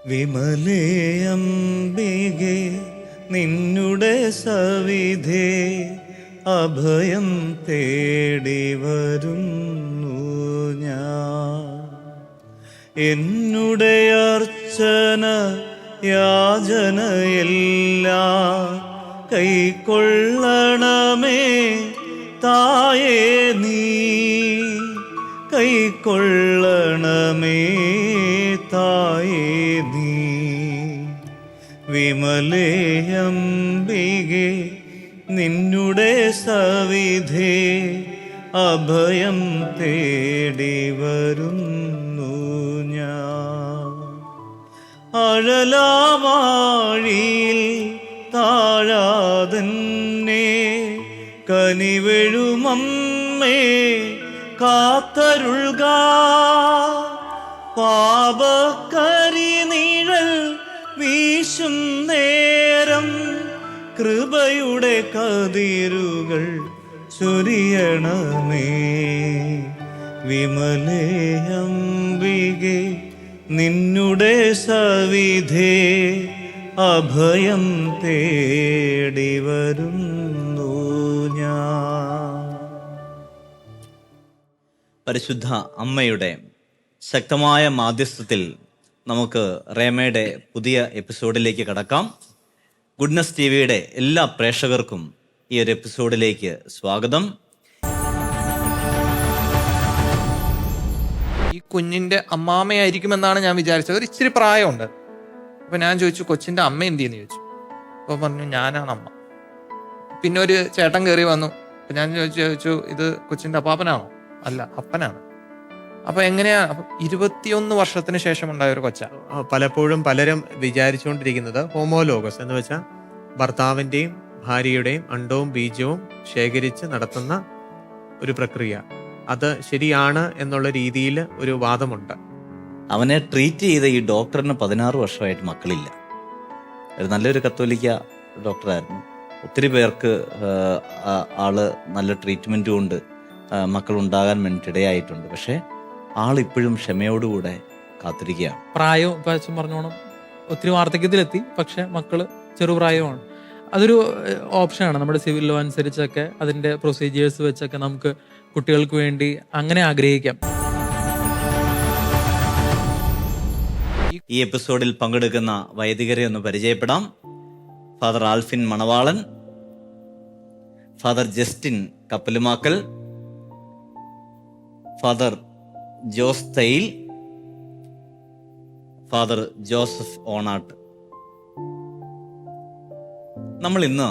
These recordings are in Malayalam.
വിമലേ അംബികേ നിന്നുടെ സവിധേ അഭയം തേടി വരുന്നു ഞാൻ. എന്നുടെ അർച്ചന യാചനയെല്ലാം കൈക്കൊള്ളണമേ തായേ നീ, കൈക്കൊള്ളണമേ തായേ നീ. വിമലേ അംബികേ നിന്നുടെ സവിധേ അഭയം തേടി വരുന്നു ഞാൻ. അഴലാവാഴിയിൽ താഴാതന്നെ കനിവെഴുമമ്മേ കാത്തരുൾക. പാപക്കരിനിഴൽ വീശും നേരം കൃപയുടെ കതിരുകൾ ചൊരിയണമേ. വിമലേ അംബികേ നിന്നുടെ സവിധേ അഭയം തേടി വരുന്നു ഞാൻ. പരിശുദ്ധ അമ്മയുടെ ശക്തമായ മാധ്യസ്ഥത്തിൽ നമുക്ക് റേമയുടെ പുതിയ എപ്പിസോഡിലേക്ക് കടക്കാം. ഗുഡ്നസ് ടിവിയുടെ എല്ലാ പ്രേക്ഷകർക്കും ഈ ഒരു എപ്പിസോഡിലേക്ക് സ്വാഗതം. ഈ കുഞ്ഞിൻ്റെ അമ്മാമയായിരിക്കുമെന്നാണ് ഞാൻ വിചാരിച്ചത്. ഒരു ഇച്ചിരി പ്രായമുണ്ട്. അപ്പോൾ ഞാൻ ചോദിച്ചു, കൊച്ചിൻ്റെ അമ്മ എന്ത് ചെയ്യുന്നു ചോദിച്ചു. അപ്പോൾ പറഞ്ഞു, ഞാനാണ് അമ്മ. പിന്നെ ഒരു ചേട്ടൻ കയറി വന്നു. അപ്പം ഞാൻ ചോദിച്ചു, ഇത് കൊച്ചിൻ്റെ അപ്പാപ്പനാണോ? അല്ല, അപ്പനാണ്. അപ്പോൾ എങ്ങനെയാ? അപ്പം 21 വർഷത്തിന് ശേഷം ഉണ്ടായ ഒരു കൊച്ച. പലപ്പോഴും പലരും വിചാരിച്ചുകൊണ്ടിരിക്കുന്നത് ഹോമോലോഗസ് എന്ന് വെച്ചാൽ ഭർത്താവിൻ്റെയും ഭാര്യയുടെയും അണ്ടവും ബീജവും ശേഖരിച്ച് നടത്തുന്ന ഒരു പ്രക്രിയ. അത് ശരിയാണ് എന്നുള്ള രീതിയിൽ ഒരു വാദമുണ്ട്. അവനെ ട്രീറ്റ് ചെയ്ത ഈ ഡോക്ടറിന് 16 വർഷമായിട്ട് മക്കളില്ല. ഒരു നല്ലൊരു കത്തോലിക്ക ഡോക്ടറായിരുന്നു. ഒത്തിരി പേർക്ക് ആള് നല്ല ട്രീറ്റ്മെൻറ്റ് കൊണ്ട് മക്കൾ ഉണ്ടാകാൻ വേണ്ടിയിട്ട് ഇടയായിട്ടുണ്ട്. പക്ഷേ ആളിപ്പോഴും ക്ഷമയോടുകൂടെ കാത്തിരിക്കുകയാണ്. പ്രായവും ഇപ്പം അച്ഛൻ പറഞ്ഞോണം ഒത്തിരി വാർദ്ധക്യത്തിലെത്തി, പക്ഷെ മക്കള് ചെറുപ്രായമാണ്. അതൊരു ഓപ്ഷനാണ്. നമ്മുടെ സിവിൽ ലോ അനുസരിച്ചൊക്കെ അതിൻ്റെ പ്രൊസീജിയേഴ്സ് വെച്ചൊക്കെ നമുക്ക് കുട്ടികൾക്ക് വേണ്ടി അങ്ങനെ ആഗ്രഹിക്കാം. ഈ എപ്പിസോഡിൽ പങ്കെടുക്കുന്ന വൈദികരെ ഒന്ന് പരിചയപ്പെടാം. Father Alphin Manavalan, father Justin Kappalumakkal, father Jose Thayil, father Joseph Onattu. നമ്മൾ ഇന്ന്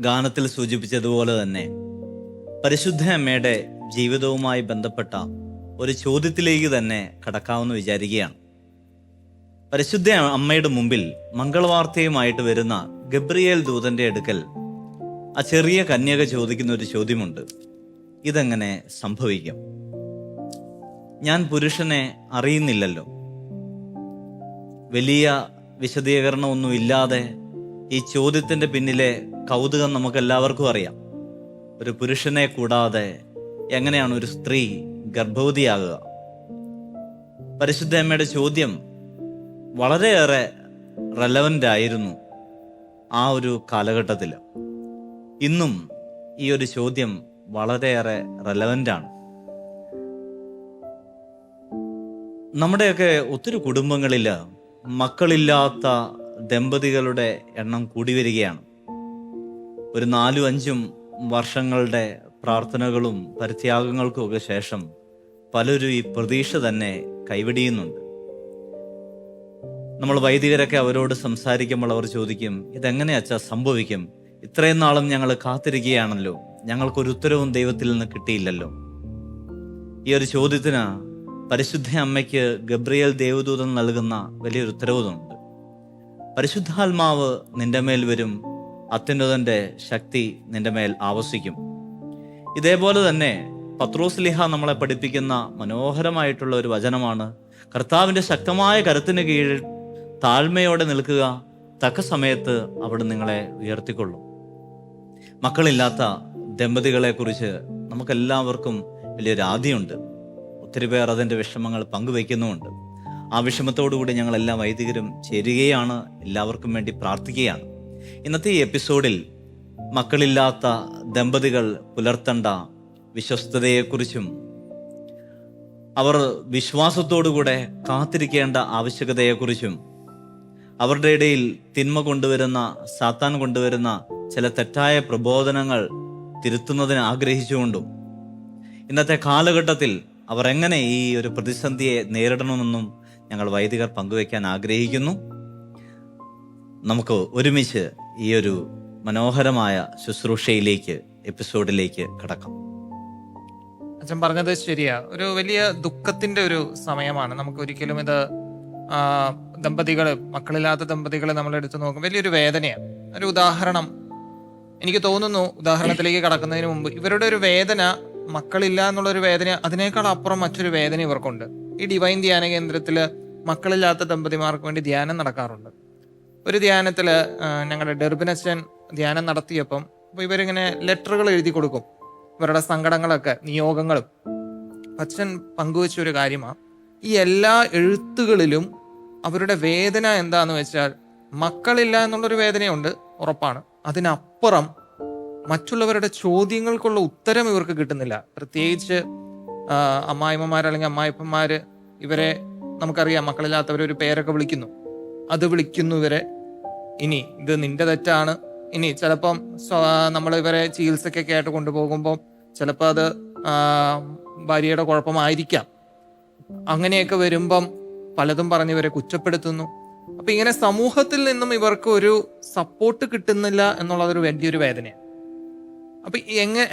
ഗാനത്തിൽ സൂചിപ്പിച്ചതുപോലെ തന്നെ പരിശുദ്ധ അമ്മയുടെ ജീവിതവുമായി ബന്ധപ്പെട്ട ഒരു ചോദ്യത്തിലേക്ക് തന്നെ കടക്കാമെന്ന് വിചാരിക്കുകയാണ്. പരിശുദ്ധ അമ്മയുടെ മുമ്പിൽ മംഗളവാർത്തയുമായിട്ട് വരുന്ന ഗബ്രിയേൽ ദൂതന്റെ അടുക്കൽ ആ ചെറിയ കന്യക ചോദിക്കുന്ന ഒരു ചോദ്യമുണ്ട്. ഇതെങ്ങനെ സംഭവിക്കും? ഞാൻ പുരുഷനെ അറിയുന്നില്ലല്ലോ. വലിയ വിശദീകരണമൊന്നും ഇല്ലാതെ ഈ ചോദ്യത്തിന്റെ പിന്നിലെ കൗതുകം നമുക്ക് എല്ലാവർക്കും അറിയാം. ഒരു പുരുഷനെ കൂടാതെ എങ്ങനെയാണ് ഒരു സ്ത്രീ ഗർഭവതിയാകുക? പരിശുദ്ധ അമ്മയുടെ ചോദ്യം വളരെയേറെ റെലവൻ്റ് ആയിരുന്നു ആ ഒരു കാലഘട്ടത്തിൽ. ഇന്നും ഈ ഒരു ചോദ്യം വളരെയേറെ റെലവൻ്റ് ആണ്. നമ്മുടെയൊക്കെ ഒത്തിരി കുടുംബങ്ങളിൽ മക്കളില്ലാത്ത ദമ്പതികളുടെ എണ്ണം കൂടി വരികയാണ്. ഒരു 4-5 വർഷങ്ങളുടെ പ്രാർത്ഥനകളും പരിത്യാഗങ്ങൾക്കും ഒക്കെ ശേഷം പലരും ഈ പ്രതീക്ഷ തന്നെ കൈവെടിയുന്നുണ്ട്. നമ്മൾ വൈദികരൊക്കെ അവരോട് സംസാരിക്കുമ്പോൾ അവർ ചോദിക്കും, ഇതെങ്ങനെ അച്ഛാ സംഭവിക്കും? ഇത്രയും നാളും ഞങ്ങൾ കാത്തിരിക്കുകയാണല്ലോ, ഞങ്ങൾക്കൊരു ഉത്തരവും ദൈവത്തിൽ നിന്ന് കിട്ടിയില്ലല്ലോ. ഈ ഒരു ചോദ്യത്തിന് പരിശുദ്ധ അമ്മയ്ക്ക് ഗബ്രിയേൽ ദേവദൂതൻ നൽകുന്ന വലിയൊരു ഉത്തരവുണ്ട്. പരിശുദ്ധാത്മാവ് നിന്റെ മേൽ വരും, അത്യുന്നതന്റെ ശക്തി നിന്റെ മേൽ ആവസിക്കും. ഇതേപോലെ തന്നെ പത്രോസ്ലിഹ നമ്മളെ പഠിപ്പിക്കുന്ന മനോഹരമായിട്ടുള്ള ഒരു വചനമാണ്, കർത്താവിൻ്റെ ശക്തമായ കരുത്തിന് കീഴിൽ താഴ്മയോടെ നിൽക്കുക, തക്ക സമയത്ത് അവിടെ നിങ്ങളെ ഉയർത്തിക്കൊള്ളും. മക്കളില്ലാത്ത ദമ്പതികളെ കുറിച്ച് നമുക്കെല്ലാവർക്കും വലിയൊരു ആദിയുണ്ട്. ഒത്തിരി പേർ അതിൻ്റെ വിഷമങ്ങൾ പങ്കുവയ്ക്കുന്നുമുണ്ട്. ആ വിഷമത്തോടുകൂടി ഞങ്ങളെല്ലാ വൈദികരും ചേരുകയാണ്, എല്ലാവർക്കും വേണ്ടി പ്രാർത്ഥിക്കുകയാണ്. ഇന്നത്തെ ഈ എപ്പിസോഡിൽ മക്കളില്ലാത്ത ദമ്പതികൾ പുലർത്തേണ്ട വിശ്വസ്തതയെക്കുറിച്ചും അവർ വിശ്വാസത്തോടുകൂടെ കാത്തിരിക്കേണ്ട ആവശ്യകതയെക്കുറിച്ചും അവരുടെ ഇടയിൽ തിന്മ കൊണ്ടുവരുന്ന, സാത്താൻ കൊണ്ടുവരുന്ന ചില തെറ്റായ പ്രബോധനങ്ങൾ തിരുത്തുന്നതിന് ആഗ്രഹിച്ചുകൊണ്ടും ഇന്നത്തെ കാലഘട്ടത്തിൽ അവർ എങ്ങനെ ഈ ഒരു പ്രതിസന്ധിയെ നേരിടണമെന്നും ഞങ്ങൾ വൈദികർ പങ്കുവയ്ക്കാൻ ആഗ്രഹിക്കുന്നു. നമുക്ക് ഒരുമിച്ച് ഈ ഒരു മനോഹരമായ ശുശ്രൂഷയിലേക്ക്, എപ്പിസോഡിലേക്ക് കടക്കാം. അച്ഛൻ പറഞ്ഞത് ശരിയാ. ഒരു വലിയ ദുഃഖത്തിന്റെ ഒരു സമയമാണ്. നമുക്ക് ഒരിക്കലും ഇത് ദമ്പതികള്, മക്കളില്ലാത്ത ദമ്പതികളെ നമ്മൾ എടുത്തു നോക്കും, വലിയൊരു വേദനയാണ്. ഒരു ഉദാഹരണം എനിക്ക് തോന്നുന്നു, ഉദാഹരണത്തിലേക്ക് കടക്കുന്നതിന് മുമ്പ് ഇവരുടെ ഒരു വേദന മക്കളില്ല എന്നുള്ളൊരു വേദന, അതിനേക്കാൾ അപ്പുറം മറ്റൊരു വേദന ഇവർക്കുണ്ട്. ഈ ഡിവൈൻ ധ്യാന കേന്ദ്രത്തില് മക്കളില്ലാത്ത ദമ്പതിമാർക്ക് വേണ്ടി ധ്യാനം നടക്കാറുണ്ട്. ഒരു ധ്യാനത്തില് ഞങ്ങളുടെ ഡെർബിനച്ചൻ ധ്യാനം നടത്തിയപ്പം ഇവരിങ്ങനെ ലെറ്ററുകൾ എഴുതി കൊടുക്കും, ഇവരുടെ സങ്കടങ്ങളൊക്കെ, നിയോഗങ്ങളും. അച്ഛൻ പങ്കുവെച്ച ഒരു കാര്യമാണ്, ഈ എല്ലാ എഴുത്തുകളിലും അവരുടെ വേദന എന്താന്ന് വെച്ചാൽ, മക്കളില്ല എന്നുള്ളൊരു വേദനയുണ്ട്, ഉറപ്പാണ്. അതിനപ്പുറം മറ്റുള്ളവരുടെ ചോദ്യങ്ങൾക്കുള്ള ഉത്തരം ഇവർക്ക് കിട്ടുന്നില്ല. പ്രത്യേകിച്ച് അമ്മായിമ്മമാർ അല്ലെങ്കിൽ അമ്മായിപ്പന്മാര് ഇവരെ, നമുക്കറിയാം, മക്കളില്ലാത്തവരൊരു പേരൊക്കെ വിളിക്കുന്നു, അത് വിളിക്കുന്നു ഇവരെ. ഇനി ഇത് നിന്റെ തെറ്റാണ്. ഇനി ചിലപ്പം നമ്മൾ ഇവരെ ചികിത്സക്കൊക്കെ ആയിട്ട് കൊണ്ടുപോകുമ്പോൾ ചിലപ്പോൾ അത് ഭാര്യയുടെ കുഴപ്പമായിരിക്കാം. അങ്ങനെയൊക്കെ വരുമ്പം പലതും പറഞ്ഞ് ഇവരെ കുറ്റപ്പെടുത്തുന്നു. അപ്പൊ ഇങ്ങനെ സമൂഹത്തിൽ നിന്നും ഇവർക്ക് ഒരു സപ്പോർട്ട് കിട്ടുന്നില്ല എന്നുള്ളതൊരു വലിയൊരു വേദനയാണ്. അപ്പൊ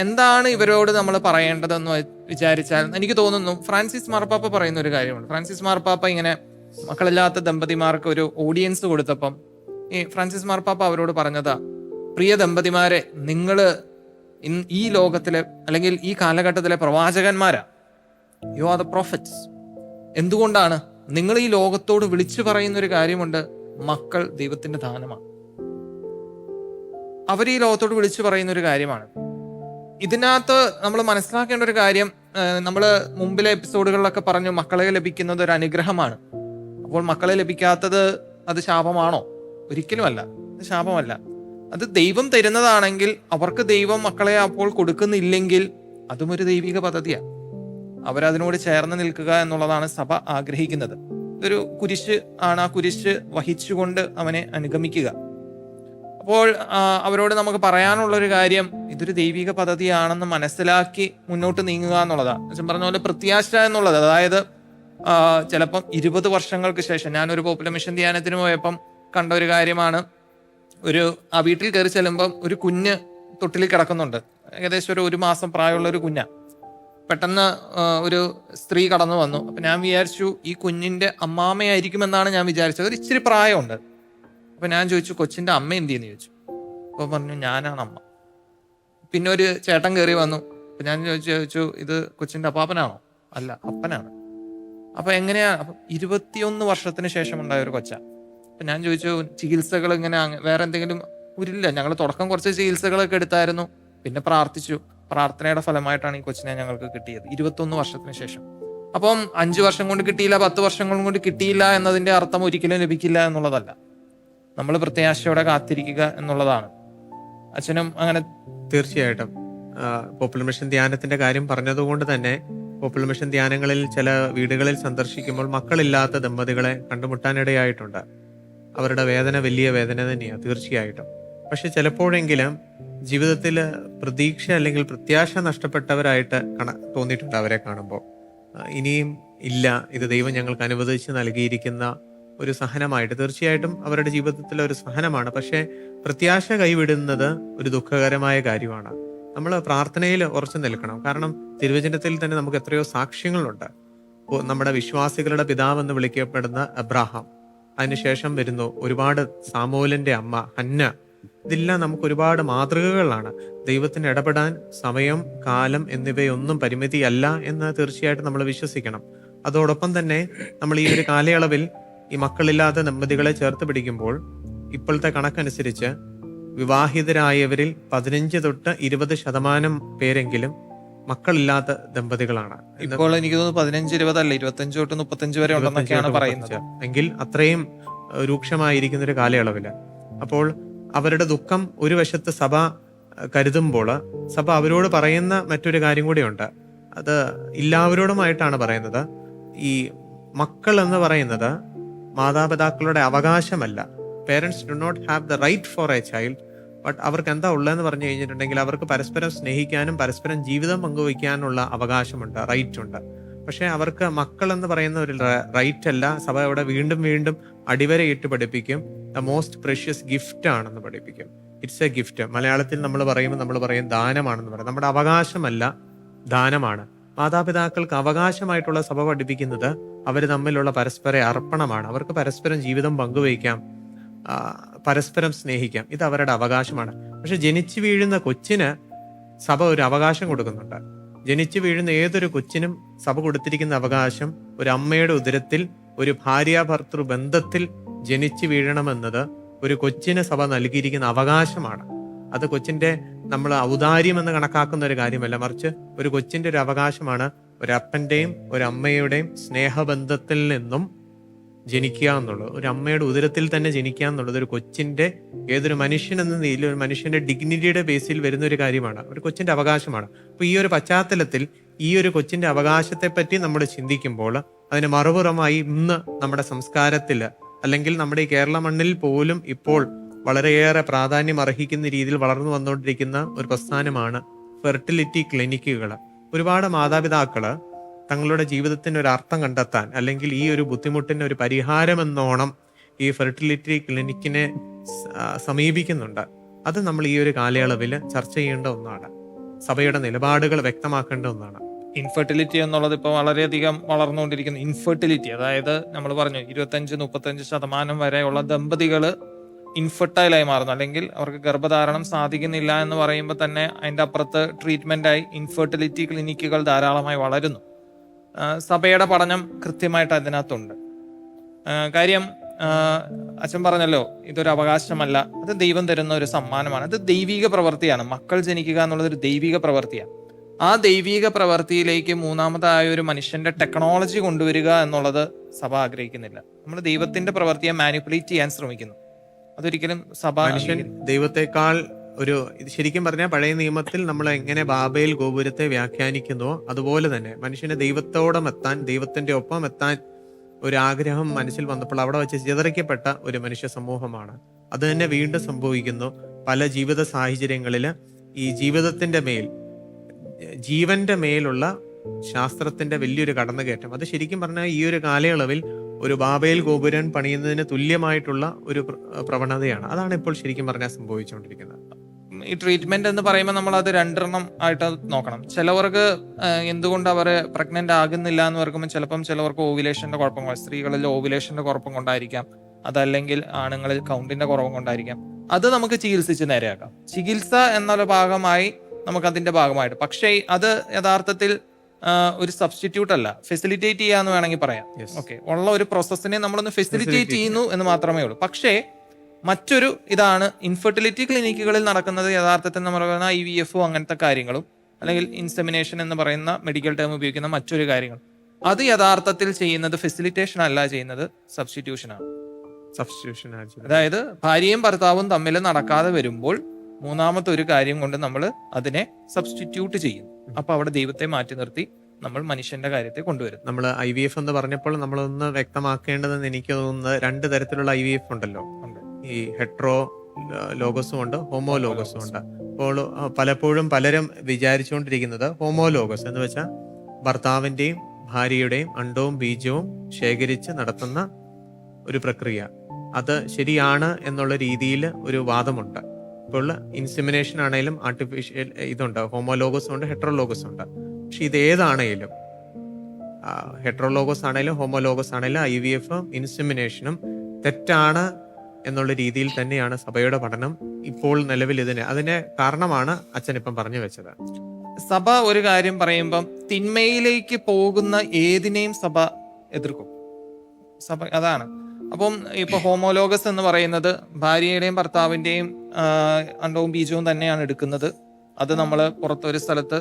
എന്താണ് ഇവരോട് നമ്മൾ പറയേണ്ടതെന്ന് വിചാരിച്ചാൽ, എനിക്ക് തോന്നുന്നു ഫ്രാൻസിസ് മാർപ്പാപ്പ പറയുന്ന ഒരു കാര്യമുണ്ട്. ഫ്രാൻസിസ് മാർപ്പാപ്പ ഇങ്ങനെ മക്കളില്ലാത്ത ദമ്പതിമാർക്ക് ഒരു ഓഡിയൻസ് കൊടുത്തപ്പം ഈ ഫ്രാൻസിസ് മാർപ്പാപ്പ അവരോട് പറഞ്ഞതാ, പ്രിയ ദമ്പതിമാരെ, നിങ്ങള് ഈ ലോകത്തിലെ അല്ലെങ്കിൽ ഈ കാലഘട്ടത്തിലെ പ്രവാചകന്മാരാ, യു ആർ ദ പ്രോഫറ്റ്സ്. എന്തുകൊണ്ടാണ്? നിങ്ങൾ ഈ ലോകത്തോട് വിളിച്ചു പറയുന്ന ഒരു കാര്യമുണ്ട്, മക്കൾ ദൈവത്തിന്റെ ദാനമാണ്. അവർ ഈ ലോകത്തോട് വിളിച്ചു പറയുന്ന ഒരു കാര്യമാണ്. ഇതിനകത്ത് നമ്മൾ മനസ്സിലാക്കേണ്ട ഒരു കാര്യം, നമ്മൾ മുമ്പിലെ എപ്പിസോഡുകളിലൊക്കെ പറഞ്ഞു, മക്കളെ ലഭിക്കുന്നത് ഒരു അനുഗ്രഹമാണ്. അപ്പോൾ മക്കളെ ലഭിക്കാത്തത് അത് ശാപമാണോ? ഒരിക്കലുമല്ല, അത് ശാപമല്ല. അത് ദൈവം തരുന്നതാണെങ്കിൽ അവർക്ക് ദൈവം മക്കളെ അപ്പോൾ കൊടുക്കുന്നില്ലെങ്കിൽ അതും ഒരു ദൈവിക പദ്ധതിയാണ്. അവരതിനോട് ചേർന്ന് നിൽക്കുക എന്നുള്ളതാണ് സഭ ആഗ്രഹിക്കുന്നത്. ഇതൊരു കുരിശ് ആണ്, ആ കുരിശ് വഹിച്ചുകൊണ്ട് അവനെ അനുഗമിക്കുക. അപ്പോൾ അവരോട് നമുക്ക് പറയാനുള്ളൊരു കാര്യം, ഇതൊരു ദൈവിക പദ്ധതിയാണെന്ന് മനസ്സിലാക്കി മുന്നോട്ട് നീങ്ങുക എന്നുള്ളതാണ്. അച്ഛൻ പറഞ്ഞ പോലെ പ്രത്യാശ എന്നുള്ളത്, അതായത് ചിലപ്പം 20 വർഷങ്ങൾക്ക് ശേഷം, ഞാനൊരു പോപ്പുലർ മിഷൻ ധ്യാനത്തിന് പോയപ്പം കണ്ട ഒരു കാര്യമാണ്, ആ വീട്ടിൽ കയറി ചെല്ലുമ്പം ഒരു കുഞ്ഞ് തൊട്ടിൽ കിടക്കുന്നുണ്ട്. ഏകദേശം ഒരു മാസം പ്രായമുള്ള ഒരു കുഞ്ഞ. പെട്ടെന്ന് ഒരു സ്ത്രീ കടന്നു വന്നു. അപ്പൊ ഞാൻ വിചാരിച്ചു ഈ കുഞ്ഞിന്റെ അമ്മാമയായിരിക്കുമെന്നാണ് ഞാൻ വിചാരിച്ചത്. ഒരു ഇച്ചിരി പ്രായമുണ്ട്. അപ്പൊ ഞാൻ ചോദിച്ചു, കൊച്ചിന്റെ അമ്മ എന്തിയെന്ന് ചോദിച്ചു. അപ്പൊ പറഞ്ഞു, ഞാനാണ് അമ്മ. പിന്നെ ഒരു ചേട്ടൻ കയറി വന്നു. അപ്പൊ ഞാൻ ചോദിച്ചു, ഇത് കൊച്ചിന്റെ അപ്പാപ്പനാണോ? അല്ല, അപ്പനാണ്. അപ്പൊ എങ്ങനെയാ? അപ്പൊ 21 വർഷത്തിന് ശേഷം ഉണ്ടായ ഒരു കൊച്ച. അപ്പൊ ഞാൻ ചോദിച്ചു, ചികിത്സകൾ ഇങ്ങനെ വേറെ എന്തെങ്കിലും? ഇല്ല, ഞങ്ങൾ തുടക്കം കുറച്ച് ചികിത്സകളൊക്കെ എടുത്തായിരുന്നു, പിന്നെ പ്രാർത്ഥിച്ചു. പ്രാർത്ഥനയുടെ ഫലമായിട്ടാണ് ഈ കൊച്ചിനെ ഞങ്ങൾക്ക് കിട്ടിയത് 21 വർഷത്തിന് ശേഷം. അപ്പം 5 വർഷം കൊണ്ട് കിട്ടിയില്ല, 10 വർഷം കൊണ്ട് കിട്ടിയില്ല എന്നതിന്റെ അർത്ഥം ഒരിക്കലും ലഭിക്കില്ല എന്നുള്ളതല്ല. നമ്മൾ പ്രത്യാശയോടെ കാത്തിരിക്കുക എന്നുള്ളതാണ്. അച്ഛനും അങ്ങനെ. തീർച്ചയായിട്ടും പോപ്പുലർ മിഷൻ ധ്യാനത്തിന്റെ കാര്യം പറഞ്ഞതുകൊണ്ട് തന്നെ, പോപ്പുലർ മിഷൻ ധ്യാനങ്ങളിൽ ചില വീടുകളിൽ സന്ദർശിക്കുമ്പോൾ മക്കളില്ലാത്ത ദമ്പതികളെ കണ്ടുമുട്ടാനിടയായിട്ടുണ്ട്. അവരുടെ വേദന വലിയ വേദന തന്നെയാണ്, തീർച്ചയായിട്ടും. പക്ഷെ ചിലപ്പോഴെങ്കിലും ജീവിതത്തിൽ പ്രതീക്ഷ അല്ലെങ്കിൽ പ്രത്യാശ നഷ്ടപ്പെട്ടവരായിട്ട് തോന്നിയിട്ടുണ്ട് അവരെ കാണുമ്പോൾ. ഇനിയും ഇല്ല, ഇത് ദൈവം ഞങ്ങൾക്ക് അനുവദിച്ച് നൽകിയിരിക്കുന്ന ഒരു സഹനമായിട്ട്. തീർച്ചയായിട്ടും അവരുടെ ജീവിതത്തിലെ ഒരു സഹനമാണ്. പക്ഷേ പ്രത്യാശ കൈവിടുന്നത് ഒരു ദുഃഖകരമായ കാര്യമാണ്. നമ്മൾ പ്രാർത്ഥനയിൽ ഉറച്ചു നിൽക്കണം. കാരണം തിരുവചനത്തിൽ തന്നെ നമുക്ക് എത്രയോ സാക്ഷ്യങ്ങളുണ്ട്. നമ്മുടെ വിശ്വാസികളുടെ പിതാവെന്ന് വിളിക്കപ്പെടുന്ന അബ്രാഹാം, അതിനുശേഷം വരുന്നു ഒരുപാട് സാമൂലിന്റെ അമ്മ ഹന്ന. ഇതെല്ലാം നമുക്ക് ഒരുപാട് മാതൃകകളാണ്. ദൈവത്തിന് ഇടപെടാൻ സമയം, കാലം എന്നിവയൊന്നും പരിമിതിയല്ല എന്ന് തീർച്ചയായിട്ടും നമ്മൾ വിശ്വസിക്കണം. അതോടൊപ്പം തന്നെ നമ്മൾ ഈ ഒരു കാലയളവിൽ ഈ മക്കളില്ലാത്ത ദമ്പതികളെ ചേർത്ത് പിടിക്കുമ്പോൾ ഇപ്പോഴത്തെ കണക്കനുസരിച്ച് വിവാഹിതരായവരിൽ 15 തൊട്ട് 20% പേരെങ്കിലും മക്കളില്ലാത്ത ദമ്പതികളാണ്. ഇപ്പോൾ എനിക്ക് തോന്നുന്നു 15-20 അല്ല 25 തൊട്ട് 35 വരെ ഉണ്ടെന്നൊക്കെയാണ് പറയുന്നത്. എങ്കിൽ അത്രയും രൂക്ഷമായിരിക്കുന്ന ഒരു കാലയളവില് അപ്പോൾ അവരുടെ ദുഃഖം ഒരു വശത്ത് സഭ കരുതുമ്പോൾ സഭ അവരോട് പറയുന്ന മറ്റൊരു കാര്യം കൂടിയുണ്ട്. അത് എല്ലാവരോടുമായിട്ടാണ് പറയുന്നത്. ഈ മക്കൾ എന്ന് പറയുന്നത് മാതാപിതാക്കളുടെ അവകാശമല്ല. Parents do not have the right for a child. But അവർക്ക് എന്താ ഉള്ളതെന്ന് പറഞ്ഞു കഴിഞ്ഞിട്ടുണ്ടെങ്കിൽ അവർക്ക് പരസ്പരം സ്നേഹിക്കാനും പരസ്പരം ജീവിതം പങ്കുവയ്ക്കാനുള്ള അവകാശമുണ്ട്, റൈറ്റ് ഉണ്ട്. പക്ഷെ അവർക്ക് മക്കൾ എന്ന് പറയുന്ന ഒരു റൈറ്റ് അല്ല. സഭ അവിടെ വീണ്ടും വീണ്ടും അടിവരയിട്ട് പഠിപ്പിക്കും. ദ മോസ്റ്റ് പ്രഷ്യസ് ഗിഫ്റ്റ് ആണെന്ന് പഠിപ്പിക്കും. It's A gift. മലയാളത്തിൽ നമ്മൾ പറയും ദാനമാണെന്ന് പറയും. നമ്മുടെ അവകാശമല്ല, ദാനമാണ്. മാതാപിതാക്കൾക്ക് അവകാശമായിട്ടുള്ള സഭ പഠിപ്പിക്കുന്നത് അവർ തമ്മിലുള്ള പരസ്പര അർപ്പണമാണ്. അവർക്ക് പരസ്പരം ജീവിതം പങ്കുവയ്ക്കാം, പരസ്പരം സ്നേഹിക്കാം. ഇത് അവരുടെ അവകാശമാണ്. പക്ഷെ ജനിച്ചു വീഴുന്ന കൊച്ചിന് സഭ ഒരു അവകാശം കൊടുക്കുന്നുണ്ട്. ജനിച്ചു വീഴുന്ന ഏതൊരു കൊച്ചിനും സഭ കൊടുത്തിരിക്കുന്ന അവകാശം ഒരു അമ്മയുടെ ഉദരത്തിൽ ഒരു ഭാര്യാഭർത്തൃ ബന്ധത്തിൽ ജനിച്ചു വീഴണമെന്നത് ഒരു കൊച്ചിന് സഭ നൽകിയിരിക്കുന്ന അവകാശമാണ്. അത് കൊച്ചിന്റെ നമ്മൾ ഔദാര്യം എന്ന് കണക്കാക്കുന്ന ഒരു കാര്യമല്ല, മറിച്ച് ഒരു കൊച്ചിന്റെ ഒരു അവകാശമാണ്. ഒരു അപ്പന്റെയും ഒരു അമ്മയുടെയും സ്നേഹബന്ധത്തിൽ നിന്നും ജനിക്കുക എന്നുള്ളത്, ഒരു അമ്മയുടെ ഉദരത്തിൽ തന്നെ ജനിക്കുക എന്നുള്ളത് ഒരു കൊച്ചിന്റെ, ഏതൊരു മനുഷ്യൻ എന്ന നിലയിൽ ഒരു മനുഷ്യന്റെ ഡിഗ്നിറ്റിയുടെ ബേസിൽ വരുന്ന ഒരു കാര്യമാണ്, ഒരു കൊച്ചിന്റെ അവകാശമാണ്. അപ്പൊ ഈ ഒരു പശ്ചാത്തലത്തിൽ ഈ ഒരു കൊച്ചിന്റെ അവകാശത്തെ പറ്റി നമ്മൾ ചിന്തിക്കുമ്പോൾ അതിന് മറുപുറമായി ഇന്ന് നമ്മുടെ സംസ്കാരത്തിൽ അല്ലെങ്കിൽ നമ്മുടെ ഈ കേരള മണ്ണിൽ പോലും ഇപ്പോൾ വളരെയേറെ പ്രാധാന്യം അർഹിക്കുന്ന രീതിയിൽ വളർന്നു വന്നുകൊണ്ടിരിക്കുന്ന ഒരു പ്രസ്ഥാനമാണ് ഫെർട്ടിലിറ്റി ക്ലിനിക്കുകൾ. ഒരുപാട് മാതാപിതാക്കള് തങ്ങളുടെ ജീവിതത്തിന് ഒരു അർത്ഥം കണ്ടെത്താൻ അല്ലെങ്കിൽ ഈ ഒരു ബുദ്ധിമുട്ടിന് ഒരു പരിഹാരമെന്നോണം ഈ ഫെർട്ടിലിറ്റി ക്ലിനിക്കിനെ സമീപിക്കുന്നുണ്ട്. അത് നമ്മൾ ഈ ഒരു കാലയളവിൽ ചർച്ച ചെയ്യേണ്ട ഒന്നാണ്. സഭയുടെ നിലപാടുകൾ വ്യക്തമാക്കേണ്ട ഒന്നാണ്. ഇൻഫെർട്ടിലിറ്റി എന്നുള്ളത് ഇപ്പോൾ വളരെയധികം വളർന്നുകൊണ്ടിരിക്കുന്ന ഇൻഫെർട്ടിലിറ്റി, അതായത് നമ്മൾ പറഞ്ഞു 25-35% വരെയുള്ള ദമ്പതികൾ ഇൻഫെർട്ടൈലായി മാറുന്നു, അല്ലെങ്കിൽ അവർക്ക് ഗർഭധാരണം സാധിക്കുന്നില്ല എന്ന് പറയുമ്പോൾ തന്നെ അതിൻ്റെ അപ്പുറത്ത് ട്രീറ്റ്മെൻറ്റായി ഇൻഫെർട്ടിലിറ്റി ക്ലിനിക്കുകൾ ധാരാളമായി വളരുന്നു. സഭയുടെ പഠനം കൃത്യമായിട്ട് അതിനകത്തുണ്ട്. കാര്യം അച്ഛൻ പറഞ്ഞല്ലോ, ഇതൊരു അവകാശമല്ല, അത് ദൈവം തരുന്ന ഒരു സമ്മാനമാണ്. അത് ദൈവിക പ്രവൃത്തിയാണ്. മക്കൾ ജനിക്കുക എന്നുള്ളത് ഒരു ദൈവിക പ്രവൃത്തിയാണ്. ആ ദൈവിക പ്രവൃത്തിയിലേക്ക് മൂന്നാമതായ ഒരു മനുഷ്യന്റെ ടെക്നോളജി കൊണ്ടുവരിക എന്നുള്ളത് സഭ ആഗ്രഹിക്കുന്നില്ല. നമ്മൾ ദൈവത്തിന്റെ പ്രവൃത്തിയെ മാനിപ്പുലേറ്റ് ചെയ്യാൻ ശ്രമിക്കുന്നു. അതൊരിക്കലും സഭ മനുഷ്യൻ ദൈവത്തെക്കാൾ ഇത് ശരിക്കും പറഞ്ഞാൽ പഴയ നിയമത്തിൽ നമ്മൾ എങ്ങനെ ബാബേൽ ഗോപുരത്തെ വ്യാഖ്യാനിക്കുന്നുവോ അതുപോലെ തന്നെ മനുഷ്യന് ദൈവത്തോടം എത്താൻ, ദൈവത്തിന്റെ ഒപ്പം എത്താൻ ഒരു ആഗ്രഹം മനസ്സിൽ വന്നപ്പോൾ അവിടെ വെച്ച് ചിതറിക്കപ്പെട്ട ഒരു മനുഷ്യ സമൂഹമാണ്. അത് തന്നെ വീണ്ടും സംഭവിക്കുന്നു. പല ജീവിത സാഹചര്യങ്ങളിൽ ഈ ജീവിതത്തിന്റെ മേൽ, ജീവന്റെ മേലുള്ള ശാസ്ത്രത്തിന്റെ വലിയൊരു കടന്നുകയറ്റം, അത് ശരിക്കും പറഞ്ഞാൽ ഈ ഒരു കാലയളവിൽ ഒരു ബാബേൽ ഗോപുരം പണിയുന്നതിന് തുല്യമായിട്ടുള്ള ഒരു പ്രവണതയാണ്. അതാണ് ഇപ്പോൾ ശരിക്കും പറഞ്ഞാൽ സംഭവിച്ചുകൊണ്ടിരിക്കുന്നത്. ഈ ട്രീറ്റ്മെന്റ് എന്ന് പറയുമ്പോൾ നമ്മൾ അത് രണ്ടെണ്ണം ആയിട്ട് നോക്കണം. ചിലവർക്ക് എന്തുകൊണ്ട് അവർ പ്രഗ്നന്റ് ആകുന്നില്ല എന്ന് പറയുമ്പോൾ ചിലപ്പം ചിലവർക്ക് ഓവുലേഷന്റെ കുഴപ്പം, സ്ത്രീകളിൽ ഓവുലേഷന്റെ കുഴപ്പം കൊണ്ടായിരിക്കാം, അതല്ലെങ്കിൽ ആണുങ്ങളിൽ കൗണ്ടിന്റെ കുറവ് കൊണ്ടായിരിക്കാം. അത് നമുക്ക് ചികിത്സിച്ച് നേരെയാക്കാം. ചികിത്സ എന്നുള്ള ഭാഗമായി നമുക്ക് അതിന്റെ ഭാഗമായിട്ട്, പക്ഷേ അത് യഥാർത്ഥത്തിൽ ഒരു സബ്സ്റ്റിറ്റ്യൂട്ട് അല്ല, ഫെസിലിറ്റേറ്റ് ചെയ്യാന്ന് വേണമെങ്കിൽ പറയാം. ഓക്കെ, ഉള്ള ഒരു പ്രോസസ്സിനെ നമ്മളൊന്ന് ഫെസിലിറ്റേറ്റ് ചെയ്യുന്നു എന്ന് മാത്രമേ ഉള്ളൂ. പക്ഷേ മറ്റൊരു ഇതാണ് ഇൻഫെർട്ടിലിറ്റി ക്ലിനിക്കുകളിൽ നടക്കുന്നത്. യഥാർത്ഥത്തിൽ നമ്മൾ പറയുന്ന IVF അങ്ങനത്തെ കാര്യങ്ങളും അല്ലെങ്കിൽ ഇൻസെമിനേഷൻ എന്ന് പറയുന്ന മെഡിക്കൽ ടേം ഉപയോഗിക്കുന്ന മറ്റൊരു കാര്യങ്ങൾ, അത് യഥാർത്ഥത്തിൽ ചെയ്യുന്നത് ഫെസിലിറ്റേഷൻ അല്ല, ചെയ്യുന്നത് സബ്സ്റ്റിറ്റ്യൂഷനാണ്. അതായത് ഭാര്യയും ഭർത്താവും തമ്മിൽ നടക്കാതെ വരുമ്പോൾ മൂന്നാമത്തെ ഒരു കാര്യം കൊണ്ട് നമ്മൾ അതിനെ സബ്സ്റ്റിറ്റ്യൂട്ട് ചെയ്യും. അപ്പൊ അവിടെ ദൈവത്തെ മാറ്റി നിർത്തി നമ്മൾ മനുഷ്യന്റെ കാര്യത്തെ കൊണ്ടുവരും. നമ്മൾ IVF എന്ന് പറഞ്ഞപ്പോൾ നമ്മളൊന്ന് വ്യക്തമാക്കേണ്ടതെന്ന് എനിക്ക് തോന്നുന്നത്, 2 തരത്തിലുള്ള IVF ഉണ്ടല്ലോ. ഈ ഹെട്രോ ലോഗസും ഉണ്ട്, ഹോമോലോഗസും ഉണ്ട്. അപ്പോൾ പലപ്പോഴും പലരും വിചാരിച്ചുകൊണ്ടിരിക്കുന്നത് ഹോമോലോഗസ് എന്ന് വെച്ചാൽ ഭർത്താവിന്റെയും ഭാര്യയുടെയും അണ്ടവും ബീജവും ശേഖരിച്ച് നടത്തുന്ന ഒരു പ്രക്രിയ, അത് ശരിയാണ് എന്നുള്ള രീതിയിൽ ഒരു വാദമുണ്ട്. ഇപ്പോൾ ഇൻസെമിനേഷൻ ആണെങ്കിലും ആർട്ടിഫിഷ്യൽ ഇതുണ്ട്, ഹോമോലോഗസ് ഉണ്ട്, ഹെട്രോലോഗസ് ഉണ്ട്. പക്ഷെ ഇത് ഏതാണേലും, ഹെട്രോലോഗസ് ആണെങ്കിലും ഹോമോലോഗസ് ആണെങ്കിലും IVF ഇൻസെമിനേഷനും തെറ്റാണ് എന്നുള്ള രീതിയിൽ തന്നെയാണ് സഭയുടെ പഠനം ഇപ്പോൾ നിലവിൽ. അതിന് കാരണമാണ് അച്ഛൻ ഇപ്പം പറഞ്ഞു വെച്ചത്. സഭ ഒരു കാര്യം പറയുമ്പം തിന്മയിലേക്ക് പോകുന്ന ഏതിനെയും സഭ എതിർക്കും. സഭ അതാണ്. അപ്പം ഇപ്പൊ ഹോമോലോഗസ് എന്ന് പറയുന്നത് ഭാര്യയുടെയും ഭർത്താവിന്റെയും അണ്ടവും ബീജവും തന്നെയാണ് എടുക്കുന്നത്. അത് നമ്മൾ പുറത്തൊരു സ്ഥലത്ത്